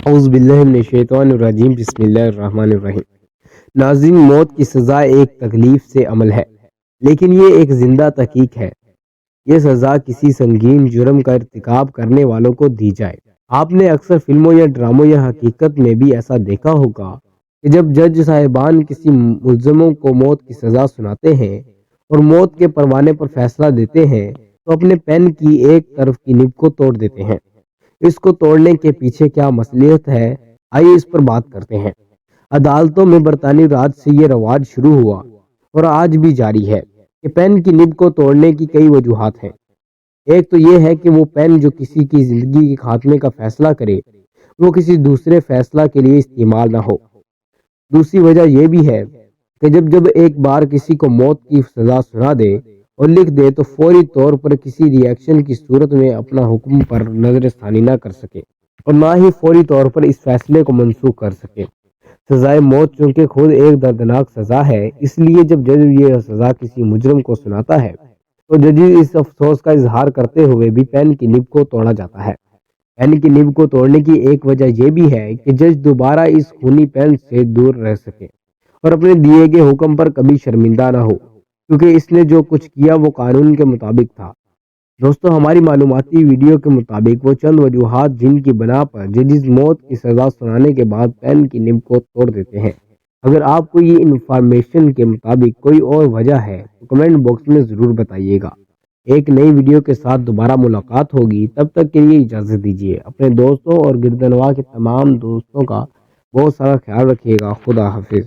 اعوذ باللہ من الشیطان الرجیم بسم اللہ الرحمن الرحیم۔ ناظرین، موت کی سزا ایک تکلیف سے عمل ہے، لیکن یہ ایک زندہ تحقیق ہے۔ یہ سزا کسی سنگین جرم کا ارتکاب کرنے والوں کو دی جائے۔ آپ نے اکثر فلموں یا ڈراموں یا حقیقت میں بھی ایسا دیکھا ہوگا کہ جب جج صاحبان کسی ملزموں کو موت کی سزا سناتے ہیں اور موت کے پروانے پر فیصلہ دیتے ہیں تو اپنے پین کی ایک طرف کی نب کو توڑ دیتے ہیں۔ اس کو توڑنے کے پیچھے کیا مصلحت ہے، آئیے اس پر بات کرتے ہیں۔ عدالتوں میں برطانوی راج سے یہ رواج شروع ہوا اور آج بھی جاری ہے کہ پین کی نب کو توڑنے کی کئی وجوہات ہیں۔ ایک تو یہ ہے کہ وہ پین جو کسی کی زندگی کے خاتمے کا فیصلہ کرے وہ کسی دوسرے فیصلہ کے لیے استعمال نہ ہو۔ دوسری وجہ یہ بھی ہے کہ جب ایک بار کسی کو موت کی سزا سنا دے اور لکھ دے تو فوری طور پر کسی ری ایکشن کی صورت میں اپنا حکم پر نظر ثانی نہ کر سکے اور نہ ہی فوری طور پر اس فیصلے کو منسوخ کر سکے۔ سزائے موت چونکہ خود ایک دردناک سزا ہے، اس لیے جب جج یہ سزا کسی مجرم کو سناتا ہے تو ججز اس افسوس کا اظہار کرتے ہوئے بھی پین کی نب کو توڑا جاتا ہے۔ پین کی نب کو توڑنے کی ایک وجہ یہ بھی ہے کہ جج دوبارہ اس خونی پین سے دور رہ سکے اور اپنے دیے گئے حکم پر کبھی شرمندہ نہ ہو، کیونکہ اس نے جو کچھ کیا وہ قانون کے مطابق تھا۔ دوستو، ہماری معلوماتی ویڈیو کے مطابق وہ چند وجوہات جن کی بنا پر ججز موت کی سزا سنانے کے بعد پین کی نب کو توڑ دیتے ہیں۔ اگر آپ کو یہ انفارمیشن کے مطابق کوئی اور وجہ ہے تو کمنٹ باکس میں ضرور بتائیے گا۔ ایک نئی ویڈیو کے ساتھ دوبارہ ملاقات ہوگی، تب تک کے لیے اجازت دیجیے۔ اپنے دوستوں اور گردنواہ کے تمام دوستوں کا بہت سارا خیال رکھیے گا۔ خدا حافظ۔